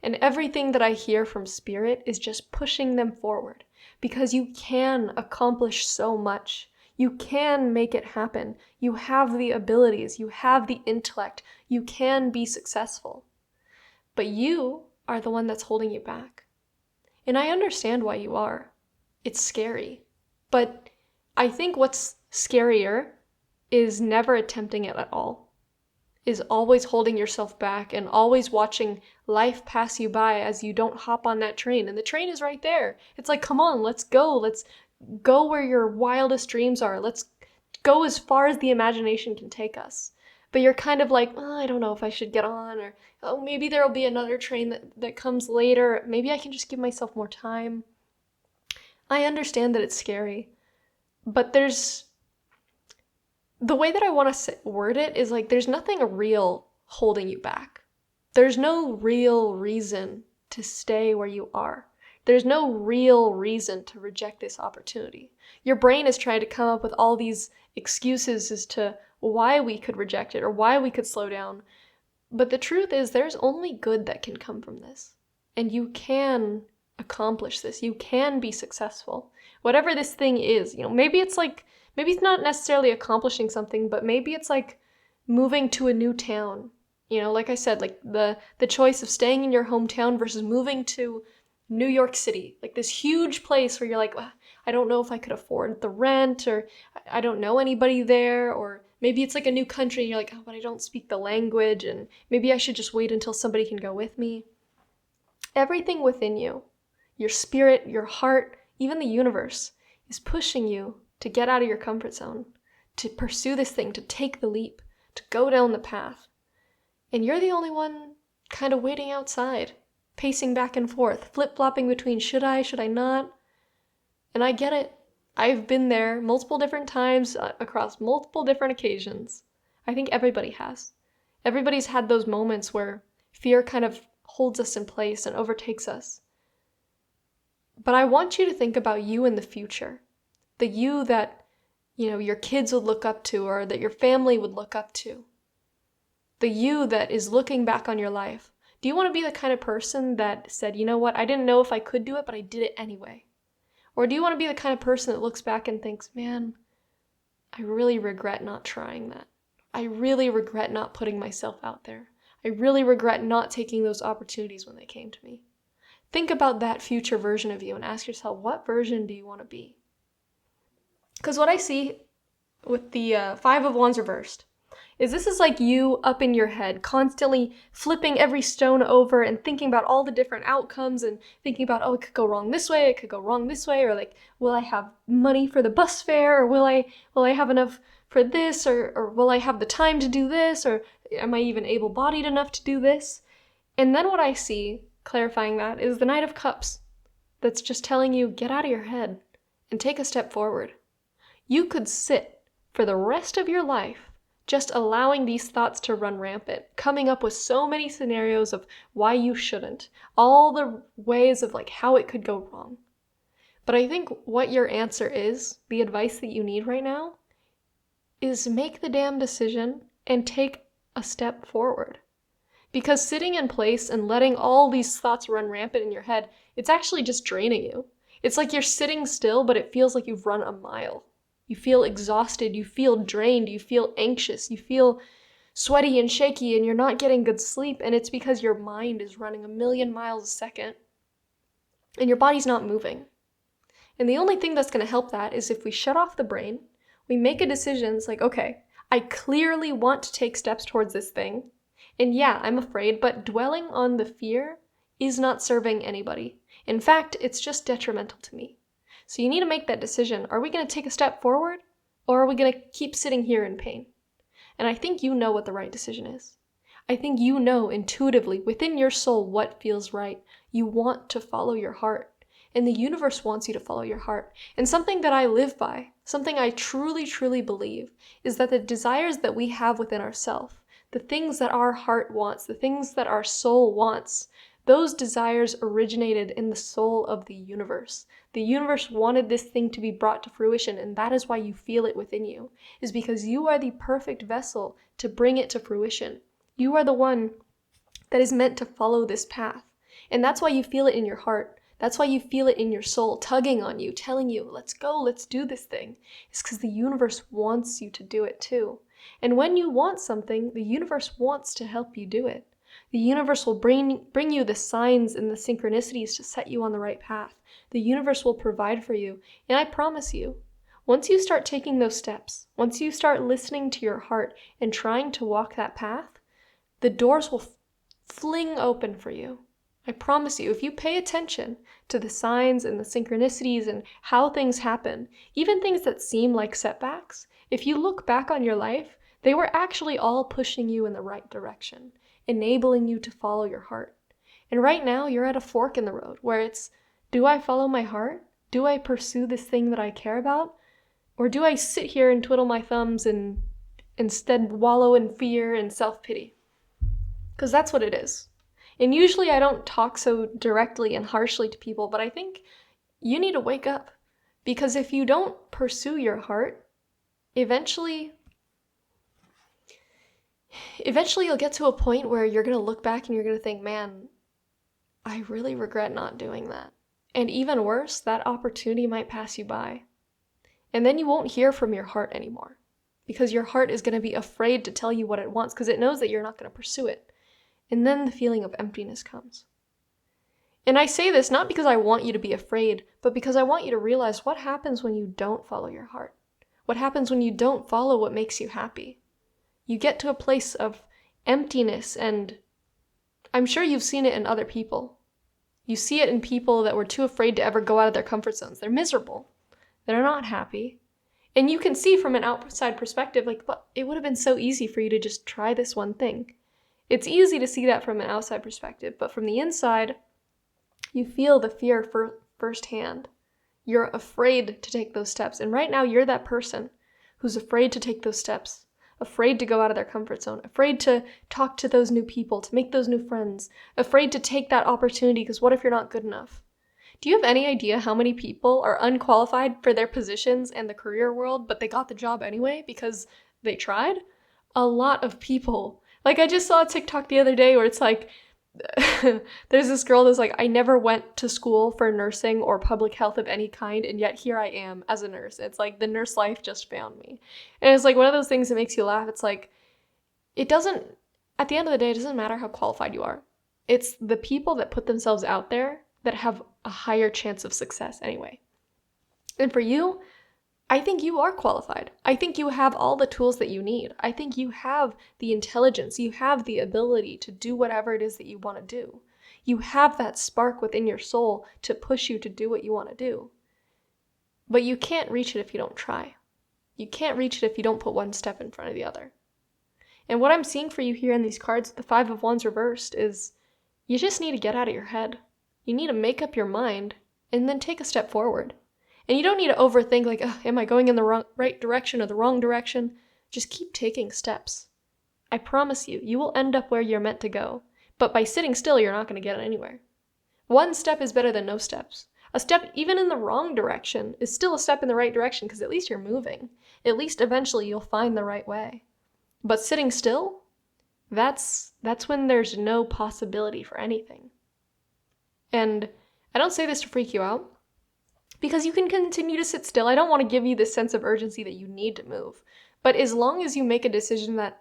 And everything that I hear from Spirit is just pushing them forward because you can accomplish so much. You can make it happen. You have the abilities. You have the intellect. You can be successful. But you are the one that's holding you back. And I understand why you are. It's scary. But I think what's scarier is never attempting it at all. Is always holding yourself back and always watching life pass you by as you don't hop on that train. And the train is right there. It's like, come on, let's go. Let's go where your wildest dreams are. Let's go as far as the imagination can take us. But you're kind of like, I don't know if I should get on, or maybe there'll be another train that comes later. Maybe I can just give myself more time. I understand that it's scary, but the way that I want to word it is like, there's nothing real holding you back. There's no real reason to stay where you are. There's no real reason to reject this opportunity. Your brain is trying to come up with all these excuses as to why we could reject it or why we could slow down. But the truth is, there's only good that can come from this. And you can accomplish this. You can be successful. Whatever this thing is, maybe it's not necessarily accomplishing something, but maybe it's like moving to a new town. Like I said, like the choice of staying in your hometown versus moving to New York City, like this huge place where you're like, I don't know if I could afford the rent, or I don't know anybody there, or maybe it's like a new country and you're like, but I don't speak the language, and maybe I should just wait until somebody can go with me. Everything within you, your spirit, your heart, even the universe, is pushing you to get out of your comfort zone, to pursue this thing, to take the leap, to go down the path. And you're the only one kind of waiting outside, pacing back and forth, flip-flopping between should I not? And I get it. I've been there multiple different times across multiple different occasions. I think everybody has. Everybody's had those moments where fear kind of holds us in place and overtakes us. But I want you to think about you in the future. The you that, your kids would look up to, or that your family would look up to. The you that is looking back on your life. Do you want to be the kind of person that said, you know what, I didn't know if I could do it, but I did it anyway? Or do you want to be the kind of person that looks back and thinks, man, I really regret not trying that. I really regret not putting myself out there. I really regret not taking those opportunities when they came to me. Think about that future version of you and ask yourself, what version do you want to be? Because what I see with the 5 of Wands reversed is this is like you up in your head, constantly flipping every stone over and thinking about all the different outcomes and thinking about, it could go wrong this way, it could go wrong this way, or like, will I have money for the bus fare, or will I have enough for this, or will I have the time to do this, or am I even able-bodied enough to do this? And then what I see, clarifying that, is the Knight of Cups that's just telling you, get out of your head and take a step forward. You could sit for the rest of your life just allowing these thoughts to run rampant, coming up with so many scenarios of why you shouldn't, all the ways of like how it could go wrong. But I think what your answer is, the advice that you need right now, is make the damn decision and take a step forward. Because sitting in place and letting all these thoughts run rampant in your head, it's actually just draining you. It's like you're sitting still, but it feels like you've run a mile. You feel exhausted, you feel drained, you feel anxious, you feel sweaty and shaky, and you're not getting good sleep, and it's because your mind is running 1,000,000 miles a second, and your body's not moving. And the only thing that's going to help that is if we shut off the brain, we make a decision. It's like, okay, I clearly want to take steps towards this thing, and yeah, I'm afraid, but dwelling on the fear is not serving anybody. In fact, it's just detrimental to me. So you need to make that decision. Are we going to take a step forward, or are we going to keep sitting here in pain? And I think you know what the right decision is. I think you know intuitively within your soul what feels right. You want to follow your heart. And the universe wants you to follow your heart. And something that I live by, something I truly, truly believe, is that the desires that we have within ourselves, the things that our heart wants, the things that our soul wants, those desires originated in the soul of the universe. The universe wanted this thing to be brought to fruition, and that is why you feel it within you, is because you are the perfect vessel to bring it to fruition. You are the one that is meant to follow this path. And that's why you feel it in your heart. That's why you feel it in your soul, tugging on you, telling you, let's go, let's do this thing. It's because the universe wants you to do it too. And when you want something, the universe wants to help you do it. The universe will bring you the signs and the synchronicities to set you on the right path. The universe will provide for you. And I promise you, once you start taking those steps, once you start listening to your heart and trying to walk that path, the doors will fling open for you. I promise you, if you pay attention to the signs and the synchronicities and how things happen, even things that seem like setbacks, if you look back on your life, they were actually all pushing you in the right direction, enabling you to follow your heart. And right now, you're at a fork in the road where it's, do I follow my heart? Do I pursue this thing that I care about? Or do I sit here and twiddle my thumbs and instead wallow in fear and self-pity? Because that's what it is. And usually I don't talk so directly and harshly to people, but I think you need to wake up. Because if you don't pursue your heart, eventually you'll get to a point where you're going to look back and you're going to think, man, I really regret not doing that. And even worse, that opportunity might pass you by. And then you won't hear from your heart anymore. Because your heart is going to be afraid to tell you what it wants because it knows that you're not going to pursue it. And then the feeling of emptiness comes. And I say this not because I want you to be afraid, but because I want you to realize what happens when you don't follow your heart. What happens when you don't follow what makes you happy. You get to a place of emptiness, and I'm sure you've seen it in other people. You see it in people that were too afraid to ever go out of their comfort zones. They're miserable. They're not happy. And you can see from an outside perspective, like, but it would have been so easy for you to just try this one thing. It's easy to see that from an outside perspective, but from the inside, you feel the fear firsthand. You're afraid to take those steps. And right now, you're that person who's afraid to take those steps, afraid to go out of their comfort zone, afraid to talk to those new people, to make those new friends, afraid to take that opportunity because what if you're not good enough? Do you have any idea how many people are unqualified for their positions in the career world, but they got the job anyway because they tried? A lot of people. Like, I just saw a TikTok the other day where it's like, there's this girl that's like, I never went to school for nursing or public health of any kind, and yet here I am as a nurse. It's like the nurse life just found me. And it's like one of those things that makes you laugh. It's like, at the end of the day, it doesn't matter how qualified you are. It's the people that put themselves out there that have a higher chance of success anyway. And for you, I think you are qualified. I think you have all the tools that you need. I think you have the intelligence. You have the ability to do whatever it is that you want to do. You have that spark within your soul to push you to do what you want to do. But you can't reach it if you don't try. You can't reach it if you don't put one step in front of the other. And what I'm seeing for you here in these cards, the Five of Wands reversed, is you just need to get out of your head. You need to make up your mind and then take a step forward. And you don't need to overthink like, am I going in the right direction or the wrong direction? Just keep taking steps. I promise you, you will end up where you're meant to go. But by sitting still, you're not going to get anywhere. One step is better than no steps. A step even in the wrong direction is still a step in the right direction because at least you're moving. At least eventually you'll find the right way. But sitting still, that's when there's no possibility for anything. And I don't say this to freak you out. Because you can continue to sit still. I don't want to give you this sense of urgency that you need to move. But as long as you make a decision that,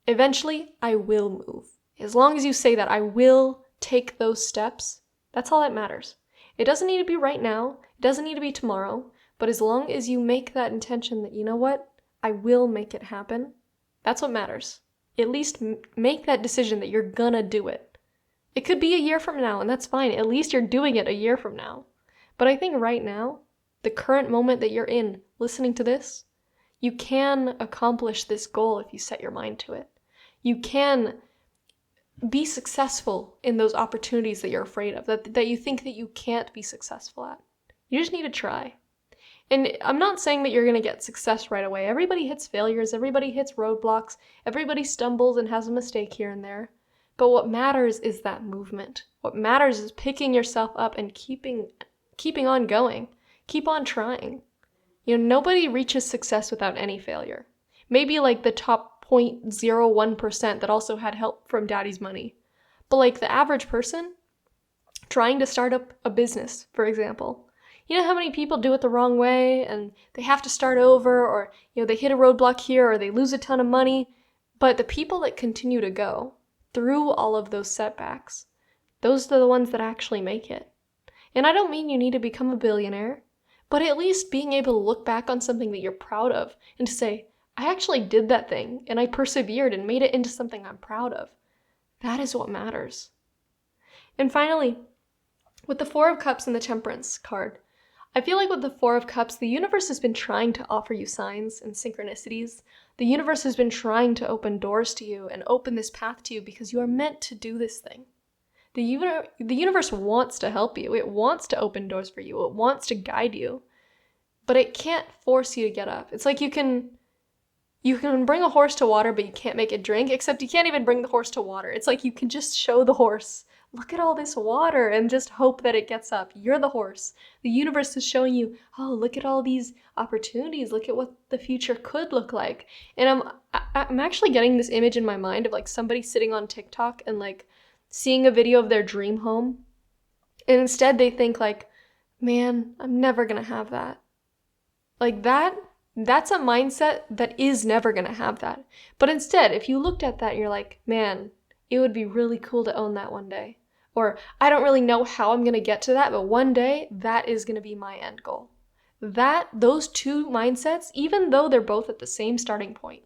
eventually I will move. As long as you say that I will take those steps, that's all that matters. It doesn't need to be right now. It doesn't need to be tomorrow. But as long as you make that intention that, you know what, I will make it happen, that's what matters. At least make that decision that you're gonna do it. It could be a year from now, and that's fine. At least you're doing it a year from now. But I think right now, the current moment that you're in, listening to this, you can accomplish this goal if you set your mind to it. You can be successful in those opportunities that you're afraid of, that you think that you can't be successful at. You just need to try. And I'm not saying that you're going to get success right away. Everybody hits failures, everybody hits roadblocks, everybody stumbles and has a mistake here and there. But what matters is that movement. What matters is picking yourself up and keeping on going. Keep on trying. Nobody reaches success without any failure. Maybe like the top 0.01% that also had help from daddy's money. But like the average person trying to start up a business, for example, you know how many people do it the wrong way and they have to start over, or they hit a roadblock here, or they lose a ton of money. But the people that continue to go through all of those setbacks, those are the ones that actually make it. And I don't mean you need to become a billionaire, but at least being able to look back on something that you're proud of and to say, I actually did that thing and I persevered and made it into something I'm proud of. That is what matters. And finally, with the Four of Cups and the Temperance card, I feel like with the Four of Cups, the universe has been trying to offer you signs and synchronicities. The universe has been trying to open doors to you and open this path to you because you are meant to do this thing. The universe wants to help you. It wants to open doors for you. It wants to guide you. But it can't force you to get up. It's like you can bring a horse to water, but you can't make it drink, except you can't even bring the horse to water. It's like you can just show the horse, look at all this water, and just hope that it gets up. You're the horse. The universe is showing you, oh, look at all these opportunities. Look at what the future could look like. And I'm actually getting this image in my mind of like somebody sitting on TikTok and like seeing a video of their dream home. And instead they think like, man, I'm never gonna have that. Like that's a mindset that is never gonna have that. But instead, if you looked at that, you're like, man, it would be really cool to own that one day. Or I don't really know how I'm gonna get to that, but one day that is gonna be my end goal. Those two mindsets, even though they're both at the same starting point,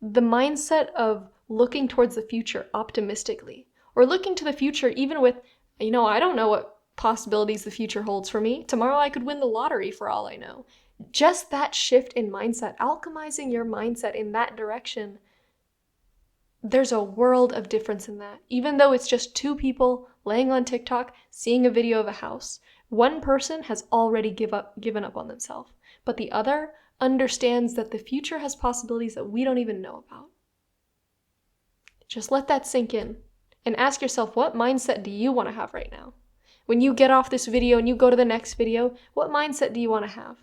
the mindset of looking towards the future optimistically, or looking to the future even with, I don't know what possibilities the future holds for me. Tomorrow I could win the lottery for all I know. Just that shift in mindset, alchemizing your mindset in that direction, there's a world of difference in that. Even though it's just two people laying on TikTok, seeing a video of a house, one person has already given up on themselves, but the other understands that the future has possibilities that we don't even know about. Just let that sink in and ask yourself, what mindset do you want to have right now? When you get off this video and you go to the next video, what mindset do you want to have?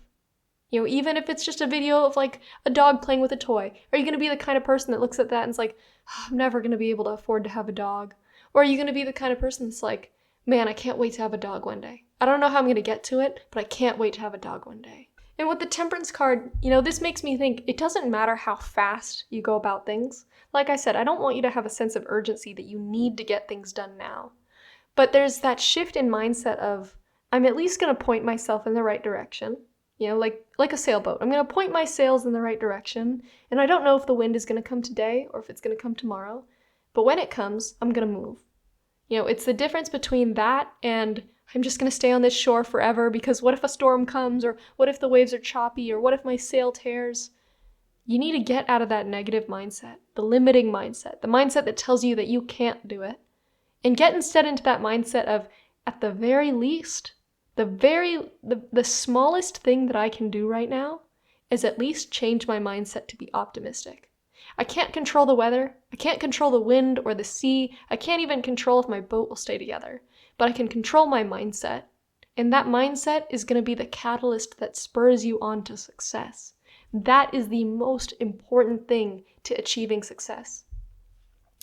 Even if it's just a video of like a dog playing with a toy, are you going to be the kind of person that looks at that and is like, oh, I'm never going to be able to afford to have a dog? Or are you going to be the kind of person that's like, man, I can't wait to have a dog one day. I don't know how I'm going to get to it, but I can't wait to have a dog one day. And with the Temperance card, this makes me think it doesn't matter how fast you go about things. Like I said, I don't want you to have a sense of urgency that you need to get things done now. But there's that shift in mindset of, I'm at least going to point myself in the right direction. Like a sailboat. I'm going to point my sails in the right direction, and I don't know if the wind is going to come today or if it's going to come tomorrow, but when it comes, I'm going to move. It's the difference between that and I'm just going to stay on this shore forever because what if a storm comes, or what if the waves are choppy, or what if my sail tears? You need to get out of that negative mindset, the limiting mindset, the mindset that tells you that you can't do it, and get instead into that mindset of, at the very least, the smallest thing that I can do right now is at least change my mindset to be optimistic. I can't control the weather. I can't control the wind or the sea. I can't even control if my boat will stay together. But I can control my mindset. And that mindset is going to be the catalyst that spurs you on to success. That is the most important thing to achieving success.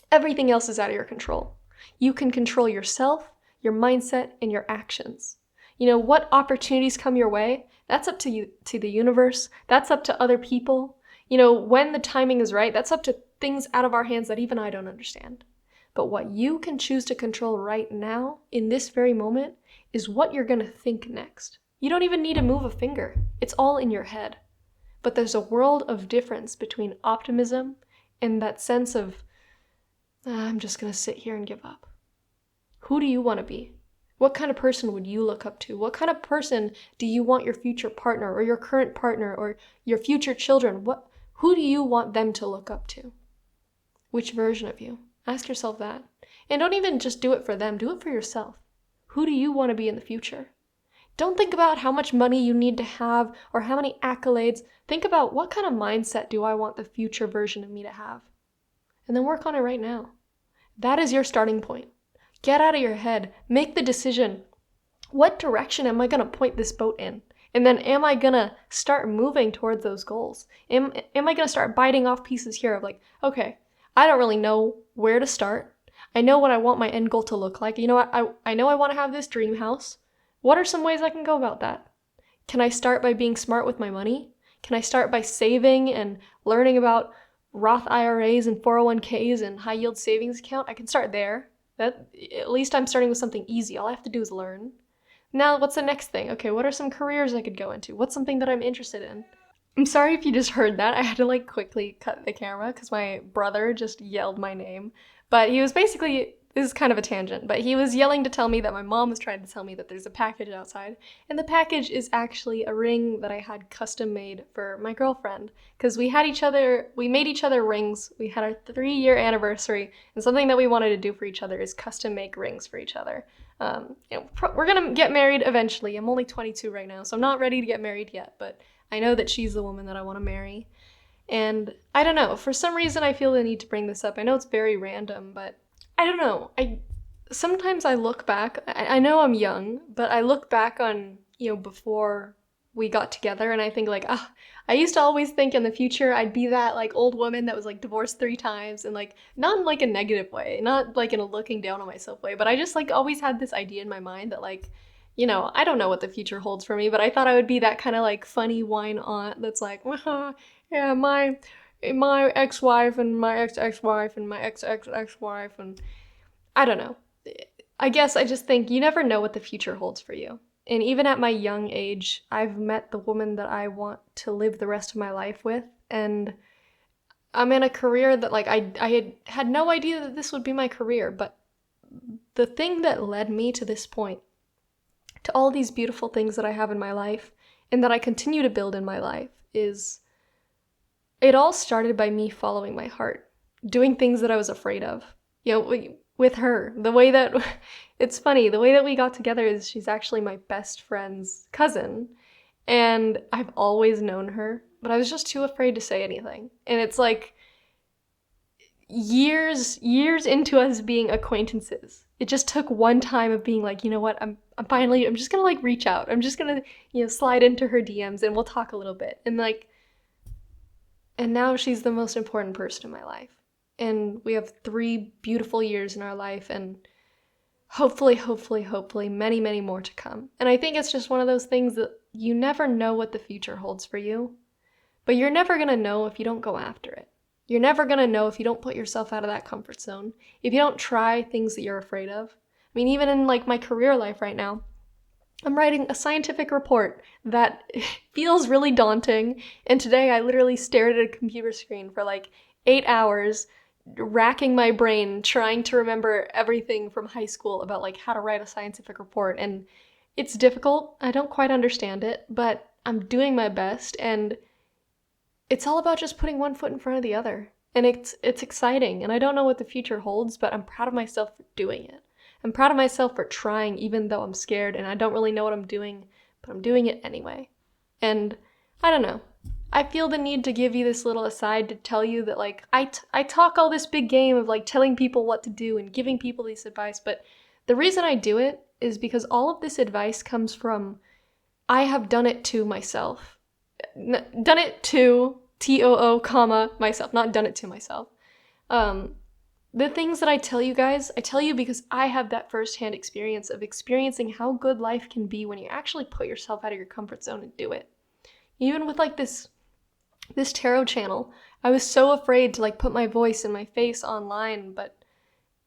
Everything else is out of your control. You can control yourself, your mindset, and your actions. What opportunities come your way, that's up to you, to the universe. That's up to other people. When the timing is right, that's up to things out of our hands that even I don't understand. But what you can choose to control right now, in this very moment, is what you're going to think next. You don't even need to move a finger. It's all in your head. But there's a world of difference between optimism and that sense of, I'm just going to sit here and give up. Who do you want to be? What kind of person would you look up to? What kind of person do you want your future partner or your current partner or your future children? Who do you want them to look up to? Which version of you? Ask yourself that. And don't even just do it for them, do it for yourself. Who do you want to be in the future? Don't think about how much money you need to have or how many accolades. Think about what kind of mindset do I want the future version of me to have? And then work on it right now. That is your starting point. Get out of your head. Make the decision. What direction am I going to point this boat in? And then am I going to start moving towards those goals? Am I going to start biting off pieces here of like, okay, I don't really know where to start. I know what I want my end goal to look like. You know what? I know I want to have this dream house. What are some ways I can go about that? Can I start by being smart with my money? Can I start by saving and learning about Roth IRAs and 401ks and high yield savings account? I can start there. At least I'm starting with something easy. All I have to do is learn. Now, what's the next thing? Okay, what are some careers I could go into? What's something that I'm interested in? I'm sorry if you just heard that. I had to quickly cut the camera because my brother just yelled my name. But he was basically, this is kind of a tangent, but he was yelling to tell me that my mom was trying to tell me that there's a package outside. And the package is actually a ring that I had custom made for my girlfriend. Because we made each other rings. We had our 3-year anniversary. And something that we wanted to do for each other is custom make rings for each other. We're gonna get married eventually. I'm only 22 right now, so I'm not ready to get married yet. But I know that she's the woman that I want to marry. And I don't know, for some reason I feel the need to bring this up. I know it's very random, but I don't know. Sometimes I look back, I know I'm young, but I look back on, before we got together and I think I used to always think in the future I'd be that old woman that was divorced 3 times and not in a negative way, not in a looking down on myself way, but I just always had this idea in my mind that I don't know what the future holds for me, but I thought I would be that kind of funny wine aunt that's yeah, my ex-wife and my ex-ex-wife and my ex-ex-ex-wife, and I don't know. I guess I just think you never know what the future holds for you. And even at my young age, I've met the woman that I want to live the rest of my life with, and I'm in a career that I had no idea that this would be my career, but the thing that led me to this point, to all these beautiful things that I have in my life and that I continue to build in my life, is it all started by me following my heart, doing things that I was afraid of. With her, the way that, it's funny, the way that we got together is she's actually my best friend's cousin, and I've always known her, but I was just too afraid to say anything. And it's years into us being acquaintances. It just took one time of being you know what, I'm just gonna reach out. I'm just gonna, slide into her DMs and we'll talk a little bit. And now she's the most important person in my life. And we have 3 beautiful years in our life and hopefully, many, many more to come. And I think it's just one of those things that you never know what the future holds for you, but you're never gonna know if you don't go after it. You're never gonna know if you don't put yourself out of that comfort zone, if you don't try things that you're afraid of. I mean, even in my career life right now, I'm writing a scientific report that feels really daunting, and today I literally stared at a computer screen for 8 hours, racking my brain, trying to remember everything from high school about how to write a scientific report, and it's difficult. I don't quite understand it, but I'm doing my best, and it's all about just putting one foot in front of the other, and it's exciting, and I don't know what the future holds, but I'm proud of myself for doing it. I'm proud of myself for trying, even though I'm scared and I don't really know what I'm doing, but I'm doing it anyway. And I don't know. I feel the need to give you this little aside to tell you that I talk all this big game of telling people what to do and giving people this advice, but the reason I do it is because all of this advice comes from I have done it to myself. Done it to T-O-O, comma, myself, not done it to myself. The things that I tell you guys, I tell you because I have that firsthand experience of experiencing how good life can be when you actually put yourself out of your comfort zone and do it. Even with this tarot channel, I was so afraid to put my voice and my face online, but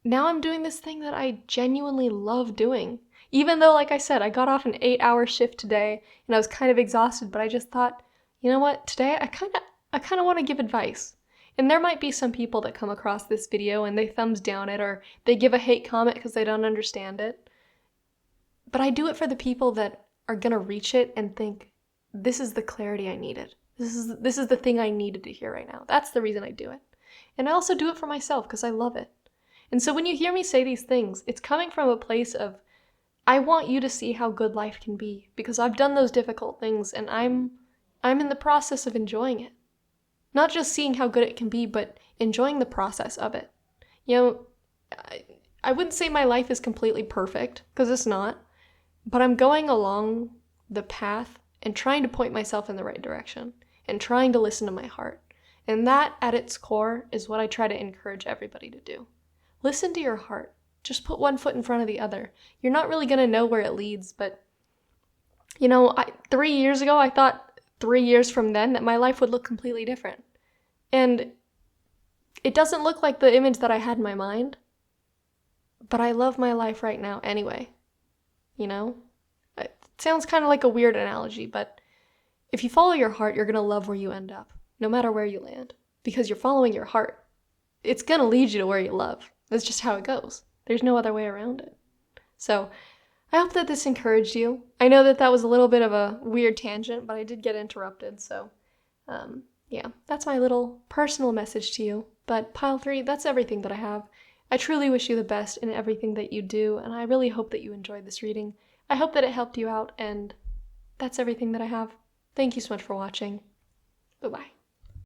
now I'm doing this thing that I genuinely love doing. Even though, like I said, I got off an 8-hour shift today and I was kind of exhausted, but I just thought, you know what, today I kind of want to give advice. And there might be some people that come across this video and they thumbs down it or they give a hate comment because they don't understand it. But I do it for the people that are gonna reach it and think, this is the clarity I needed. This is the thing I needed to hear right now. That's the reason I do it. And I also do it for myself because I love it. And so when you hear me say these things, it's coming from a place of, I want you to see how good life can be because I've done those difficult things and I'm in the process of enjoying it. Not just seeing how good it can be, but enjoying the process of it. You know, I wouldn't say my life is completely perfect because it's not, but I'm going along the path and trying to point myself in the right direction and trying to listen to my heart. And that, at its core, is what I try to encourage everybody to do. Listen to your heart. Just put one foot in front of the other. You're not really going to know where it leads, but, 3 years ago, I thought 3 years from then that my life would look completely different. And it doesn't look like the image that I had in my mind, but I love my life right now anyway. It sounds kind of like a weird analogy, but if you follow your heart, you're going to love where you end up, no matter where you land, because you're following your heart. It's going to lead you to where you love. That's just how it goes. There's no other way around it. So I hope that this encouraged you. I know that was a little bit of a weird tangent, but I did get interrupted. So yeah, that's my little personal message to you. But Pile 3, that's everything that I have. I truly wish you the best in everything that you do, and I really hope that you enjoyed this reading. I hope that it helped you out, and that's everything that I have. Thank you so much for watching. Bye-bye.